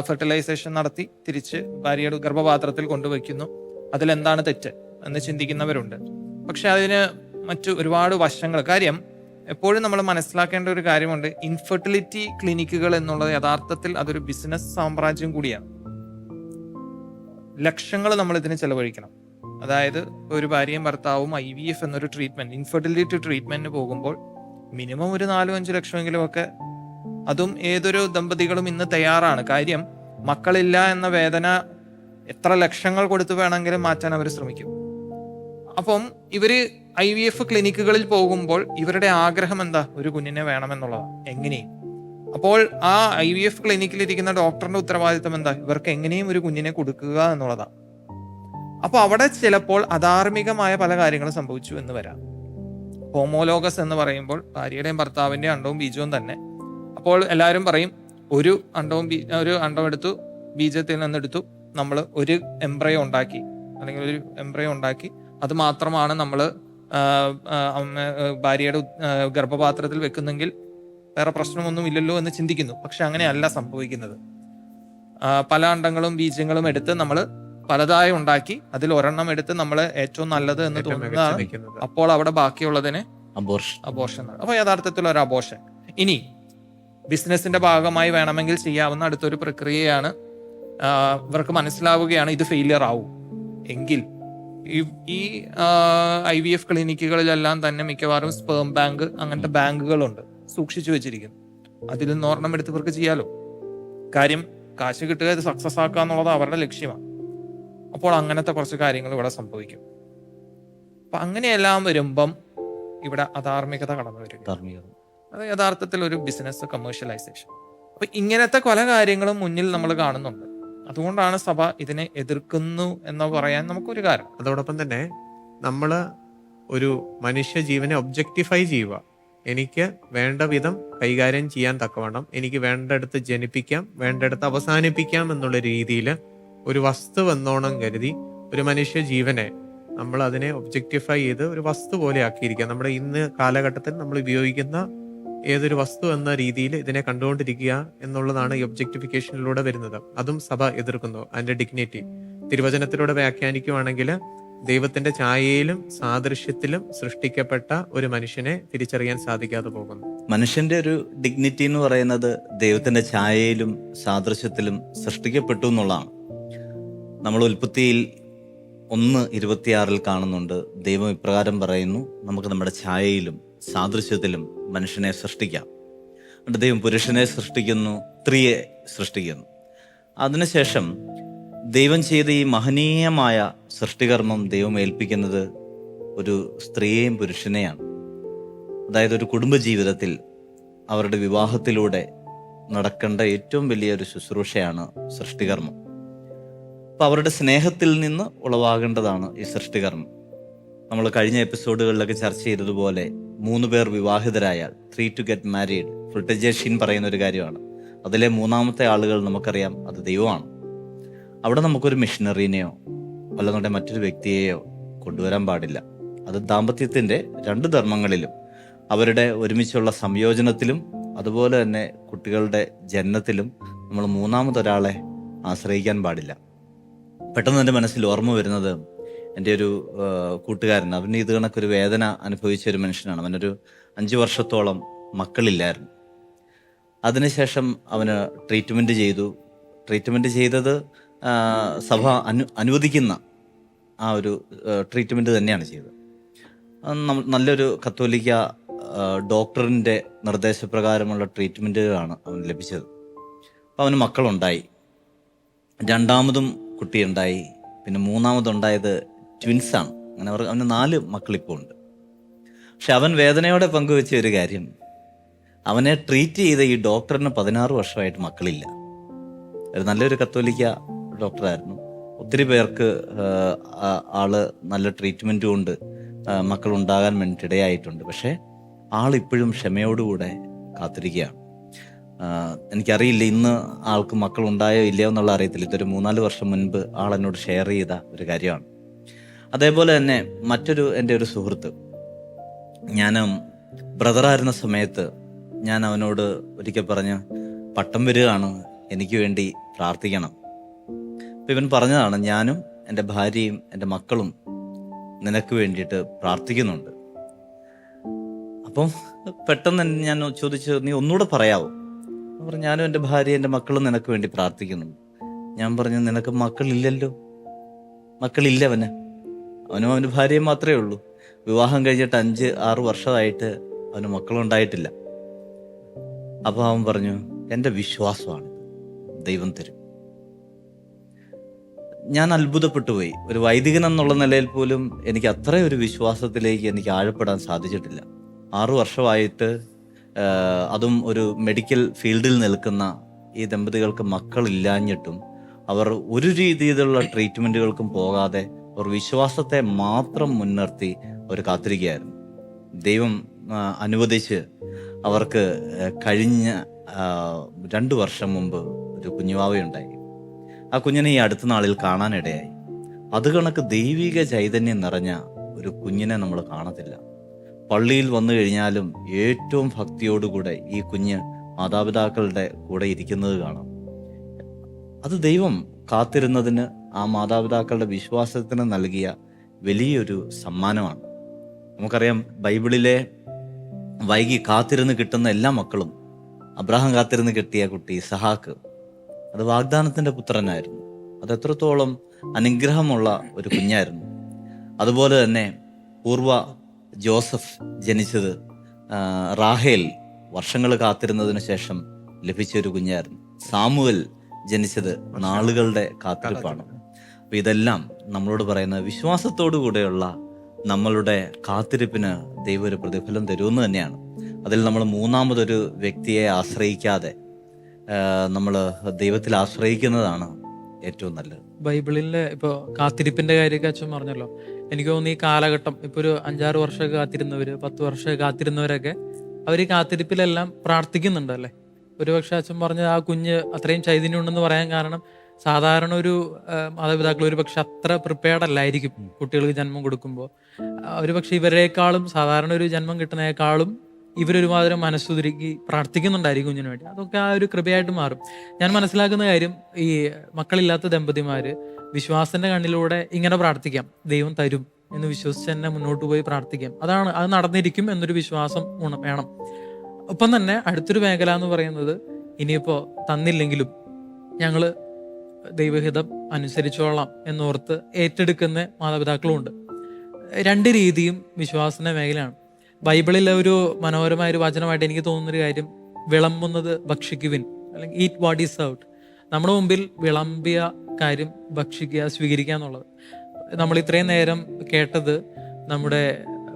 ഫെർട്ടിലൈസേഷൻ നടത്തി തിരിച്ച് ഭാര്യയുടെ ഗർഭപാത്രത്തിൽ കൊണ്ടുവയ്ക്കുന്നു. അതിലെന്താണ് തെറ്റ് എന്ന് ചിന്തിക്കുന്നവരുണ്ട്. പക്ഷെ അതിന് മറ്റു ഒരുപാട് വശങ്ങൾ. കാര്യം എപ്പോഴും നമ്മൾ മനസ്സിലാക്കേണ്ട ഒരു കാര്യമുണ്ട്, ഇൻഫെർട്ടിലിറ്റി ക്ലിനിക്കുകൾ എന്നുള്ളത് യഥാർത്ഥത്തിൽ അതൊരു ബിസിനസ് സാമ്രാജ്യം കൂടിയാണ്. ലക്ഷങ്ങൾ നമ്മൾ ഇതിന് ചെലവഴിക്കണം. അതായത് ഒരു ഭാര്യയും ഭർത്താവും IVF എന്നൊരു ട്രീറ്റ്മെന്റ്, ഇൻഫെർട്ടിലിറ്റി ട്രീറ്റ്മെന്റിന് പോകുമ്പോൾ മിനിമം ഒരു 4-5 ലക്ഷമെങ്കിലും ഒക്കെ, അതും ഏതൊരു ദമ്പതികളും ഇന്ന് തയ്യാറാണ്. കാര്യം മക്കളില്ല എന്ന വേദന എത്ര ലക്ഷങ്ങൾ കൊടുത്ത് വേണമെങ്കിലും മാറ്റാൻ അവർ ശ്രമിക്കും. അപ്പം ഇവര് IVF ക്ലിനിക്കുകളിൽ പോകുമ്പോൾ ഇവരുടെ ആഗ്രഹം എന്താ? ഒരു കുഞ്ഞിനെ വേണമെന്നുള്ളതാണ്, എങ്ങനെയും. അപ്പോൾ ആ IVF ക്ലിനിക്കിൽ ഇരിക്കുന്ന ഡോക്ടറിന്റെ ഉത്തരവാദിത്തം എന്താ? ഇവർക്ക് എങ്ങനെയും ഒരു കുഞ്ഞിനെ കൊടുക്കുക എന്നുള്ളതാണ്. അപ്പൊ അവിടെ ചിലപ്പോൾ അധാർമികമായ പല കാര്യങ്ങളും സംഭവിച്ചു എന്ന് വരാം. ഹോമോലോഗസ് എന്ന് പറയുമ്പോൾ ഭാര്യയുടെയും ഭർത്താവിന്റെയും അണ്ടവും ബീജവും തന്നെ. അപ്പോൾ എല്ലാവരും പറയും ഒരു അണ്ടം എടുത്തു, ബീജത്തിൽ നിന്നെടുത്തു, നമ്മൾ ഒരു എംബ്രയോ ഉണ്ടാക്കി, അല്ലെങ്കിൽ ഒരു എംബ്രയോ ഉണ്ടാക്കി, അത് മാത്രമാണ് നമ്മൾ ഭാര്യയുടെ ഗർഭപാത്രത്തിൽ വെക്കുന്നെങ്കിൽ വേറെ പ്രശ്നമൊന്നും ഇല്ലല്ലോ എന്ന് ചിന്തിക്കുന്നു. പക്ഷെ അങ്ങനെയല്ല സംഭവിക്കുന്നത്. പല അണ്ടങ്ങളും ബീജങ്ങളും എടുത്ത് നമ്മൾ പലതായി ഉണ്ടാക്കി അതിൽ ഒരെണ്ണം എടുത്ത് നമ്മൾ ഏറ്റവും നല്ലത് എന്ന് തോന്നുന്നതാണ്. അപ്പോൾ അവിടെ ബാക്കിയുള്ളതിന് അബോർഷൻ. അപ്പൊ യഥാർത്ഥത്തിൽ ഒരു അബോർഷൻ. ഇനി ബിസിനസിന്റെ ഭാഗമായി വേണമെങ്കിൽ ചെയ്യാവുന്ന അടുത്തൊരു പ്രക്രിയയാണ്, ഇവർക്ക് മനസ്സിലാവുകയാണ് ഇത് ഫെയിലിയർ ആവും എങ്കിൽ ഈ IVF ക്ലിനിക്കുകളിലെല്ലാം തന്നെ മിക്കവാറും സ്പേം ബാങ്ക് അങ്ങനത്തെ ബാങ്കുകളുണ്ട്, സൂക്ഷിച്ചു വെച്ചിരിക്കുന്നു. അതിൽ നിന്ന് ഒരെണ്ണം എടുത്ത് ഇവർക്ക് ചെയ്യാലോ. കാര്യം കാശ് കിട്ടുക, ഇത് സക്സസ് ആക്കുക എന്നുള്ളത് അവരുടെ ലക്ഷ്യമാണ്. അപ്പോൾ അങ്ങനത്തെ കുറച്ച് കാര്യങ്ങൾ ഇവിടെ സംഭവിക്കും. അപ്പൊ അങ്ങനെയെല്ലാം വരുമ്പം ഇവിടെ അധാർമികത കടന്നു വരും. അത് യഥാർത്ഥത്തിൽ ഒരു ബിസിനസ് കമേഴ്ഷ്യലൈസേഷൻ. അപ്പൊ ഇങ്ങനത്തെ പല കാര്യങ്ങളും മുന്നിൽ നമ്മൾ കാണുന്നുണ്ട്. അതുകൊണ്ടാണ് സഭ ഇതിനെ എതിർക്കുന്നു എന്ന് പറയാൻ നമുക്കൊരു കാരണം. അതോടൊപ്പം തന്നെ നമ്മൾ ഒരു മനുഷ്യ ജീവനെ ഒബ്ജക്റ്റിഫൈ ചെയ്യുക. എനിക്ക് വേണ്ട വിധം കൈകാര്യം ചെയ്യാൻ തക്കവണ്ണം എനിക്ക് വേണ്ടടുത്ത് ജനിപ്പിക്കാം, വേണ്ടടുത്ത് അവസാനിപ്പിക്കാം എന്നുള്ള രീതിയിൽ ഒരു വസ്തു എന്നോണം കരുതി ഒരു മനുഷ്യ ജീവനെ നമ്മൾ അതിനെ ഒബ്ജക്റ്റിഫൈ ചെയ്ത് ഒരു വസ്തു പോലെ ആക്കിയിരിക്കുക. നമ്മുടെ ഇന്ന് കാലഘട്ടത്തിൽ നമ്മൾ ഉപയോഗിക്കുന്ന ഏതൊരു വസ്തു എന്ന രീതിയിൽ ഇതിനെ കണ്ടുകൊണ്ടിരിക്കുക എന്നുള്ളതാണ് ഈ ഒബ്ജക്റ്റിഫിക്കേഷനിലൂടെ വരുന്നത്. അതും സഭ എതിർക്കുന്നു. അതിന്റെ ഡിഗ്നിറ്റി തിരുവചനത്തിലൂടെ വ്യാഖ്യാനിക്കുവാണെങ്കിൽ ദൈവത്തിന്റെ ഛായയിലും സാദൃശ്യത്തിലും സൃഷ്ടിക്കപ്പെട്ട ഒരു മനുഷ്യനെ തിരിച്ചറിയാൻ സാധിക്കാതെ പോകുന്നു. മനുഷ്യന്റെ ഒരു ഡിഗ്നിറ്റി എന്ന് പറയുന്നത് ദൈവത്തിന്റെ ഛായയിലും സാദൃശ്യത്തിലും സൃഷ്ടിക്കപ്പെട്ടു എന്നുള്ളതാണ്. നമ്മൾ ഉൽപ്പത്തിയിൽ 1:26 കാണുന്നുണ്ട്, ദൈവം ഇപ്രകാരം പറയുന്നു, നമുക്ക് നമ്മുടെ ഛായയിലും സാദൃശ്യത്തിലും മനുഷ്യനെ സൃഷ്ടിക്കാം. എന്നിട്ട് ദൈവം പുരുഷനെ സൃഷ്ടിക്കുന്നു, സ്ത്രീയെ സൃഷ്ടിക്കുന്നു. അതിനുശേഷം ദൈവം ചെയ്ത ഈ മഹനീയമായ സൃഷ്ടികർമ്മം ദൈവം ഏൽപ്പിക്കുന്നത് ഒരു സ്ത്രീയെയും പുരുഷനെയാണ്. അതായത് ഒരു കുടുംബജീവിതത്തിൽ അവരുടെ വിവാഹത്തിലൂടെ നടക്കേണ്ട ഏറ്റവും വലിയൊരു ശുശ്രൂഷയാണ് സൃഷ്ടികർമ്മം. അപ്പം അവരുടെ സ്നേഹത്തിൽ നിന്ന് ഉളവാകേണ്ടതാണ് ഈ സൃഷ്ടികർമ്മം. നമ്മൾ കഴിഞ്ഞ എപ്പിസോഡുകളിലൊക്കെ ചർച്ച ചെയ്തതുപോലെ 3 പേർ വിവാഹിതരായാൽ 3 to get married, ഫ്രിട്ടജേഷിൻ പറയുന്ന ഒരു കാര്യമാണ്. അതിലെ 3ാമത്തെ ആളുകൾ നമുക്കറിയാം അത് ദൈവമാണ്. അവിടെ നമുക്കൊരു മിഷണറീനെയോ അല്ലെന്നുണ്ടെങ്കിൽ മറ്റൊരു വ്യക്തിയെയോ കൊണ്ടുവരാൻ പാടില്ല. അത് ദാമ്പത്യത്തിൻ്റെ 2 ധർമ്മങ്ങളിലും അവരുടെ ഒരുമിച്ചുള്ള സംയോജനത്തിലും അതുപോലെ തന്നെ കുട്ടികളുടെ ജനനത്തിലും നമ്മൾ 3ാമതൊരാളെ ആശ്രയിക്കാൻ പാടില്ല. പെട്ടെന്ന് എൻ്റെ മനസ്സിൽ ഓർമ്മ വരുന്നത് എൻ്റെ ഒരു കൂട്ടുകാരൻ, അവന് ഇത് കണക്കൊരു വേദന അനുഭവിച്ച ഒരു മനുഷ്യനാണ്. അവനൊരു 5 വർഷത്തോളം മക്കളില്ലായിരുന്നു. അതിനുശേഷം അവന് ട്രീറ്റ്മെൻറ്റ് ചെയ്തു. ട്രീറ്റ്മെൻറ്റ് ചെയ്തത് സഭ അനുവദിക്കുന്ന ആ ഒരു ട്രീറ്റ്മെൻറ്റ് തന്നെയാണ് ചെയ്തത്. നല്ലൊരു കത്തോലിക്ക ഡോക്ടറിൻ്റെ നിർദ്ദേശപ്രകാരമുള്ള ട്രീറ്റ്മെൻറ്റുകളാണ് അവന് ലഭിച്ചത്. അപ്പോൾ അവന് മക്കളുണ്ടായി. 2ാമതും കുട്ടിയുണ്ടായി. പിന്നെ 3ാമതുണ്ടായത് ട്വിൻസാണ്. അങ്ങനെ അവന് 4 മക്കളിപ്പോൾ ഉണ്ട്. പക്ഷെ അവൻ വേദനയോടെ പങ്കുവെച്ച ഒരു കാര്യം, അവനെ ട്രീറ്റ് ചെയ്ത ഈ ഡോക്ടറിന് 16 വർഷമായിട്ട് മക്കളില്ല. ഒരു നല്ലൊരു കത്തോലിക്ക ഡോക്ടറായിരുന്നു. ഒത്തിരി പേർക്ക് ആള് നല്ല ട്രീറ്റ്മെൻറ്റ് കൊണ്ട് മക്കളുണ്ടാകാൻ വേണ്ടിയിട്ട് ഇടയായിട്ടുണ്ട്. പക്ഷേ ആളിപ്പോഴും ക്ഷമയോടുകൂടെ കാത്തിരിക്കുകയാണ്. എനിക്കറിയില്ല ഇന്ന് ആൾക്ക് മക്കളുണ്ടായോ ഇല്ലയോ എന്നുള്ള അറിയത്തില്ല. ഇതൊരു 3-4 വർഷം മുൻപ് ആളെന്നോട് ഷെയർ ചെയ്ത ഒരു കാര്യമാണ്. അതേപോലെ തന്നെ മറ്റൊരു എൻ്റെ ഒരു സുഹൃത്ത്, ഞാൻ ബ്രദറായിരുന്ന സമയത്ത് ഞാൻ അവനോട് ഒരിക്കൽ പറഞ്ഞ്, പട്ടം വരികയാണ്, എനിക്ക് വേണ്ടി പ്രാർത്ഥിക്കണം. അപ്പം ഇവൻ പറഞ്ഞതാണ്, ഞാനും എൻ്റെ ഭാര്യയും എൻ്റെ മക്കളും നിനക്ക് വേണ്ടിയിട്ട് പ്രാർത്ഥിക്കുന്നുണ്ട്. അപ്പം പെട്ടെന്ന് ഞാൻ ചോദിച്ചു, നീ ഒന്നുകൂടെ പറയാവോ? പറഞ്ഞു, ഞാനും എൻ്റെ ഭാര്യ എൻ്റെ മക്കളും നിനക്ക് വേണ്ടി പ്രാർത്ഥിക്കുന്നു. ഞാൻ പറഞ്ഞു, നിനക്ക് മക്കളില്ലല്ലോ. മക്കളില്ല അവനും അവൻ്റെ ഭാര്യയും മാത്രമേ ഉള്ളൂ. വിവാഹം കഴിഞ്ഞിട്ട് 5-6 വർഷമായിട്ട് അവന് മക്കളുണ്ടായിട്ടില്ല. അപ്പോൾ അവൻ പറഞ്ഞു, എൻ്റെ വിശ്വാസമാണ്, ദൈവം തരും. ഞാൻ അത്ഭുതപ്പെട്ടു പോയി. ഒരു വൈദികൻ എന്നുള്ള നിലയിൽ പോലും എനിക്ക് അത്രയൊരു വിശ്വാസത്തിലേക്ക് എനിക്ക് ആഴപ്പെടാൻ സാധിച്ചിട്ടില്ല. 6 വർഷമായിട്ട് അതും ഒരു മെഡിക്കൽ ഫീൽഡിൽ നിൽക്കുന്ന ഈ ദമ്പതികൾക്ക് മക്കളില്ലാഞ്ഞിട്ടും അവർ ഒരു രീതിയിലുള്ള ട്രീറ്റ്മെൻറ്റുകൾക്കും പോകാതെ അവർ വിശ്വാസത്തെ മാത്രം മുൻനിർത്തി അവർ കാത്തിരിക്കുകയായിരുന്നു. ദൈവം അനുവദിച്ച് അവർക്ക് കഴിഞ്ഞ 2 വർഷം മുമ്പ് ഒരു കുഞ്ഞുവാവയുണ്ടായി. ആ കുഞ്ഞിനെ ഈ അടുത്ത നാളിൽ കാണാനിടയായി. അത് കണക്ക് ദൈവിക ചൈതന്യം നിറഞ്ഞ ഒരു കുഞ്ഞിനെ നമ്മൾ കാണത്തില്ല. പള്ളിയിൽ വന്നു കഴിഞ്ഞാലും ഏറ്റവും ഭക്തിയോടുകൂടെ ഈ കുഞ്ഞ് മാതാപിതാക്കളുടെ കൂടെ ഇരിക്കുന്നത് കാണാം. അത് ദൈവം കാത്തിരുന്നതിന്, ആ മാതാപിതാക്കളുടെ വിശ്വാസത്തിന് നൽകിയ വലിയൊരു സമ്മാനമാണ്. നമുക്കറിയാം, ബൈബിളിലെ വൈകി കാത്തിരുന്ന് കിട്ടുന്ന എല്ലാ മക്കളും, അബ്രഹാം കാത്തിരുന്ന് കിട്ടിയ കുട്ടി ഇസഹാക്ക്, അത് വാഗ്ദാനത്തിൻ്റെ പുത്രനായിരുന്നു. അത് എത്രത്തോളം അനുഗ്രഹമുള്ള ഒരു കുഞ്ഞായിരുന്നു. അതുപോലെ തന്നെ പൂർവ ജോസഫ് ജനിച്ചത് റാഹേൽ വർഷങ്ങൾ കാത്തിരുന്നതിന് ശേഷം ലഭിച്ച ഒരു കുഞ്ഞായിരുന്നു. സാമുവൽ ജനിച്ചത് നാളുകളുടെ കാത്തിരിപ്പാണ്. അപ്പം ഇതെല്ലാം നമ്മളോട് പറയുന്ന വിശ്വാസത്തോടു കൂടെയുള്ള നമ്മളുടെ കാത്തിരിപ്പിന് ദൈവം ഒരു പ്രതിഫലം തരുമെന്ന് തന്നെയാണ്. അതിൽ നമ്മൾ മൂന്നാമതൊരു വ്യക്തിയെ ആശ്രയിക്കാതെ നമ്മൾ ദൈവത്തിൽ ആശ്രയിക്കുന്നതാണ് ഏറ്റവും നല്ലത്. ബൈബിളിലെ ഇപ്പോൾ കാത്തിരിപ്പിന്റെ കാര്യമൊക്കെ അച്ഛൻ പറഞ്ഞല്ലോ. എനിക്ക് തോന്നുന്നു ഈ കാലഘട്ടം ഇപ്പോൾ ഒരു 5-6 വർഷമൊക്കെ കാത്തിരുന്നവര്, 10 വർഷമൊക്കെ കാത്തിരുന്നവരൊക്കെ അവർ ഈ കാത്തിരിപ്പിലെല്ലാം പ്രാർത്ഥിക്കുന്നുണ്ട് അല്ലേ. ഒരുപക്ഷെ അച്ഛൻ പറഞ്ഞ ആ കുഞ്ഞ് അത്രയും ചൈതന്യം ഉണ്ടെന്ന് പറയാൻ കാരണം, സാധാരണ ഒരു മാതാപിതാക്കൾ ഒരു പക്ഷെ അത്ര പ്രിപ്പയർഡ് അല്ലായിരിക്കും കുട്ടികൾക്ക് ജന്മം കൊടുക്കുമ്പോൾ. ഒരു പക്ഷെ ഇവരെക്കാളും, സാധാരണ ഒരു ജന്മം കിട്ടുന്നതിനേക്കാളും ഇവരൊരുമാതിരി മനസ്സുതിരുക്കി പ്രാർത്ഥിക്കുന്നുണ്ടായിരിക്കും കുഞ്ഞിന് വേണ്ടി. അതൊക്കെ ആ ഒരു കൃപയായിട്ട് മാറും. ഞാൻ മനസ്സിലാക്കുന്ന കാര്യം, ഈ മക്കളില്ലാത്ത ദമ്പതിമാര് വിശ്വാസത്തിന്റെ കണ്ണിലൂടെ ഇങ്ങനെ പ്രാർത്ഥിക്കാം, ദൈവം തരും എന്ന് വിശ്വസിച്ച് തന്നെ മുന്നോട്ട് പോയി പ്രാർത്ഥിക്കാം. അത് നടന്നിരിക്കും എന്നൊരു വിശ്വാസം വേണം. ഒപ്പം തന്നെ അടുത്തൊരു മേഖല എന്ന് പറയുന്നത്, ഇനിയിപ്പോ തന്നില്ലെങ്കിലും ഞങ്ങള് ദൈവഹിതം അനുസരിച്ചോളാം എന്നോർത്ത് ഏറ്റെടുക്കുന്ന മാതാപിതാക്കളുമുണ്ട്. 2 രീതിയും വിശ്വാസത്തിന്റെ മേഖലയാണ്. ബൈബിളിലെ ഒരു മനോഹരമായ ഒരു വചനമായിട്ട് എനിക്ക് തോന്നുന്നൊരു കാര്യം, വിളമ്പുന്നത് ഭക്ഷിക്കുവിൻ, അല്ലെങ്കിൽ ഈറ്റ് വാട്ട് ഈസ് സർവ്ഡ്. നമ്മുടെ മുമ്പിൽ വിളമ്പിയ കാര്യം ഭക്ഷിക്കുക, സ്വീകരിക്കുക എന്നുള്ളത്. നമ്മൾ ഇത്രയും നേരം കേട്ടത് നമ്മുടെ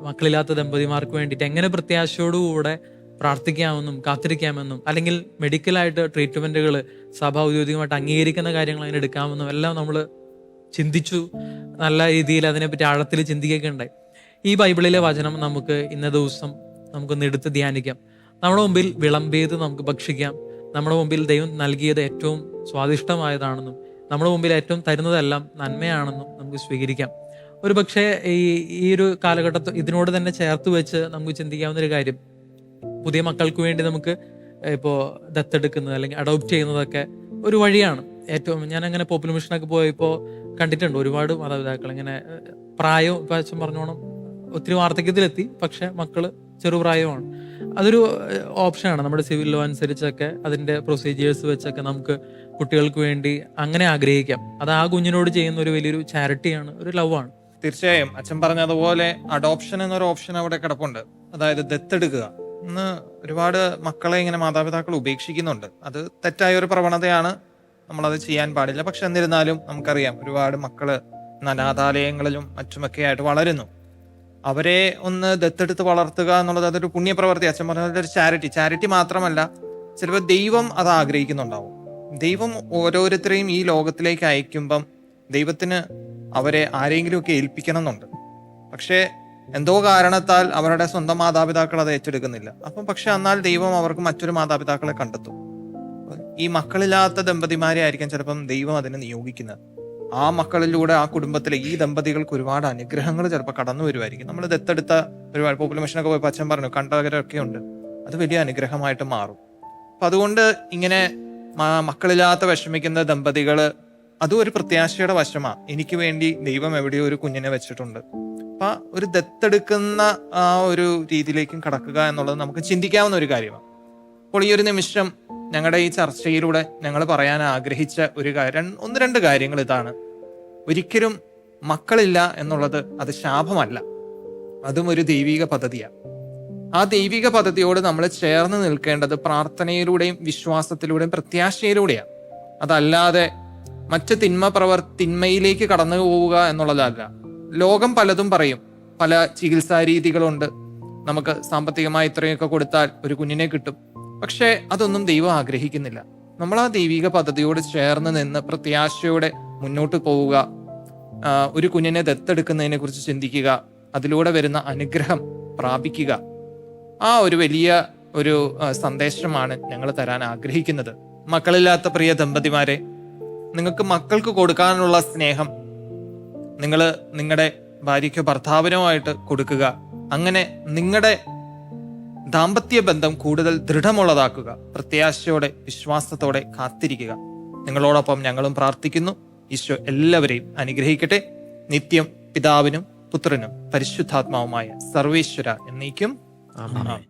മക്കളില്ലാത്ത ദമ്പതിമാർക്ക് വേണ്ടിയിട്ട് എങ്ങനെ പ്രത്യാശയോടുകൂടെ പ്രാർത്ഥിക്കാമെന്നും കാത്തിരിക്കാമെന്നും, അല്ലെങ്കിൽ മെഡിക്കലായിട്ട് ട്രീറ്റ്മെന്റുകൾ സഭ ഔദ്യോഗികമായിട്ട് അംഗീകരിക്കുന്ന കാര്യങ്ങൾ അതിന് എടുക്കാമെന്നും എല്ലാം നമ്മൾ ചിന്തിച്ചു. നല്ല രീതിയിൽ അതിനെപ്പറ്റി ആഴത്തിൽ ചിന്തിക്കുകയൊക്കെ ഉണ്ടായി. ഈ ബൈബിളിലെ വചനം നമുക്ക് ഇന്ന ദിവസം നമുക്കൊന്ന് എടുത്ത് ധ്യാനിക്കാം. നമ്മുടെ മുമ്പിൽ വിളമ്പിയത് നമുക്ക് ഭക്ഷിക്കാം. നമ്മുടെ മുമ്പിൽ ദൈവം നൽകിയത് ഏറ്റവും സ്വാദിഷ്ടമായതാണെന്നും നമ്മുടെ മുമ്പിൽ ഏറ്റവും തരുന്നതെല്ലാം നന്മയാണെന്നും നമുക്ക് സ്വീകരിക്കാം. ഒരു പക്ഷേ ഈ ഒരു കാലഘട്ടത്തിൽ ഇതിനോട് തന്നെ ചേർത്ത് വെച്ച് നമുക്ക് ചിന്തിക്കാവുന്ന ഒരു കാര്യം, പുതിയ മക്കൾക്ക് വേണ്ടി നമുക്ക് ഇപ്പോൾ ദത്തെടുക്കുന്നത് അല്ലെങ്കിൽ അഡോപ്റ്റ് ചെയ്യുന്നതൊക്കെ ഒരു വഴിയാണ്. ഞാൻ അങ്ങനെ പോപ്പുലർ മിഷനൊക്കെ പോയപ്പോൾ കണ്ടിട്ടുണ്ട് ഒരുപാട് മാതാപിതാക്കൾ ഇങ്ങനെ പ്രായവും, ഇപ്പം അച്ഛൻ പറഞ്ഞോണം ഒത്തിരി വാർദ്ധക്യത്തിലെത്തി, പക്ഷെ മക്കള് ചെറുപ്രായമാണ്. അതൊരു ഓപ്ഷനാണ്. നമ്മുടെ സിവിൽ ലോ അനുസരിച്ചൊക്കെ അതിന്റെ പ്രൊസീജിയേഴ്സ് വെച്ചൊക്കെ നമുക്ക് കുട്ടികൾക്ക് വേണ്ടി അങ്ങനെ ആഗ്രഹിക്കാം. അത് ആ കുഞ്ഞിനോട് ചെയ്യുന്ന ഒരു വലിയൊരു ചാരിറ്റിയാണ്, ഒരു ലവ് ആണ്. തീർച്ചയായും അച്ഛൻ പറഞ്ഞതുപോലെ അഡോപ്ഷൻ എന്നൊരു ഓപ്ഷൻ അവിടെ കിടപ്പുണ്ട്. അതായത് ദത്തെടുക്കുക. ഇന്ന് ഒരുപാട് മക്കളെ ഇങ്ങനെ മാതാപിതാക്കൾ ഉപേക്ഷിക്കുന്നുണ്ട്. അത് തെറ്റായ ഒരു പ്രവണതയാണ്, നമ്മളത് ചെയ്യാൻ പാടില്ല. പക്ഷെ എന്നിരുന്നാലും നമുക്കറിയാം, ഒരുപാട് മക്കള് അനാഥാലയങ്ങളിലും മറ്റുമൊക്കെ ആയിട്ട് വളരുന്നു. അവരെ ഒന്ന് ദത്തെടുത്ത് വളർത്തുക എന്നുള്ളത് അതൊരു പുണ്യപ്രവൃത്തി. അച്ഛൻ പറഞ്ഞ ഒരു ചാരിറ്റി മാത്രമല്ല, ചിലപ്പോൾ ദൈവം അത് ആഗ്രഹിക്കുന്നുണ്ടാവും. ദൈവം ഓരോരുത്തരെയും ഈ ലോകത്തിലേക്ക് അയക്കുമ്പം ദൈവത്തിന് അവരെ ആരെങ്കിലുമൊക്കെ ഏൽപ്പിക്കണം എന്നുണ്ട്. പക്ഷേ എന്തോ കാരണത്താൽ അവരുടെ സ്വന്തം മാതാപിതാക്കൾ അത് ഏറ്റെടുക്കുന്നില്ല. അപ്പം പക്ഷെ എന്നാൽ ദൈവം അവർക്ക് മറ്റൊരു മാതാപിതാക്കളെ കണ്ടെത്തും. ഈ മക്കളില്ലാത്ത ദമ്പതിമാരെ ആയിരിക്കാം ചിലപ്പം ദൈവം അതിനെ നിയോഗിക്കുന്നത്. ആ മക്കളിലൂടെ ആ കുടുംബത്തിലെ ഈ ദമ്പതികൾക്ക് ഒരുപാട് അനുഗ്രഹങ്ങൾ ചിലപ്പോൾ കടന്നു വരുമായിരിക്കും. നമ്മൾ ദത്തെടുത്ത ഒരുപാട് പോപ്പുലർ മിഷനൊക്കെ പോയപ്പോൾ അച്ഛൻ പറഞ്ഞു കണ്ടവരൊക്കെ ഉണ്ട്. അത് വലിയ അനുഗ്രഹമായിട്ട് മാറും. അപ്പൊ അതുകൊണ്ട് ഇങ്ങനെ മക്കളില്ലാത്ത വിഷമിക്കുന്ന ദമ്പതികള്, അതും ഒരു പ്രത്യാശയുടെ വശമാണ്. എനിക്ക് വേണ്ടി ദൈവം എവിടെയോ ഒരു കുഞ്ഞിനെ വെച്ചിട്ടുണ്ട്. അപ്പൊ ഒരു ദത്തെടുക്കുന്ന ആ ഒരു രീതിയിലേക്കും കടക്കുക എന്നുള്ളത് നമുക്ക് ചിന്തിക്കാവുന്ന ഒരു കാര്യമാണ്. അപ്പോൾ ഈ ഒരു നിമിഷം ഞങ്ങളുടെ ഈ ചർച്ചയിലൂടെ ഞങ്ങൾ പറയാൻ ആഗ്രഹിച്ച ഒരു കാര്യം, 1-2 കാര്യങ്ങൾ ഇതാണ്. ഒരിക്കലും മക്കളില്ല എന്നുള്ളത് അത് ശാപമല്ല, അതും ഒരു ദൈവിക പദ്ധതിയാണ്. ആ ദൈവിക പദ്ധതിയോട് നമ്മൾ ചേർന്ന് നിൽക്കേണ്ടത് പ്രാർത്ഥനയിലൂടെയും വിശ്വാസത്തിലൂടെയും പ്രത്യാശയിലൂടെയാണ്. അതല്ലാതെ മറ്റ് തിന്മയിലേക്ക് കടന്നു പോവുക എന്നുള്ളതല്ല. ലോകം പലതും പറയും, പല ചികിത്സാ രീതികളുണ്ട്, നമുക്ക് സാമ്പത്തികമായി ഇത്രയൊക്കെ കൊടുത്താൽ ഒരു കുഞ്ഞിനെ കിട്ടും. പക്ഷേ അതൊന്നും ദൈവം ആഗ്രഹിക്കുന്നില്ല. നമ്മൾ ആ ദൈവിക പദ്ധതിയോട് ചേർന്ന് നിന്ന് പ്രത്യാശയോടെ മുന്നോട്ട് പോവുക, ഒരു കുഞ്ഞിനെ ദത്തെടുക്കുന്നതിനെ കുറിച്ച് ചിന്തിക്കുക, അതിലൂടെ വരുന്ന അനുഗ്രഹം പ്രാപിക്കുക. ആ ഒരു വലിയ ഒരു സന്ദേശമാണ് ഞങ്ങൾ തരാൻ ആഗ്രഹിക്കുന്നത്. മക്കളില്ലാത്ത പ്രിയ ദമ്പതിമാരെ, നിങ്ങൾക്ക് മക്കൾക്ക് കൊടുക്കാനുള്ള സ്നേഹം നിങ്ങൾ നിങ്ങളുടെ ഭാര്യയ്ക്കോ ഭർത്താവിനുമായിട്ട് കൊടുക്കുക. അങ്ങനെ നിങ്ങളുടെ ദാമ്പത്യ ബന്ധം കൂടുതൽ ദൃഢമുള്ളതാക്കുക. പ്രത്യാശയോടെ വിശ്വാസത്തോടെ കാത്തിരിക്കുക. നിങ്ങളോടൊപ്പം ഞങ്ങളും പ്രാർത്ഥിക്കുന്നു. ഈശോ എല്ലാവരെയും അനുഗ്രഹിക്കട്ടെ. നിത്യം പിതാവിനും പുത്രനും പരിശുദ്ധാത്മാവുമായ സർവേശ്വര എന്നേക്കും ആമേൻ.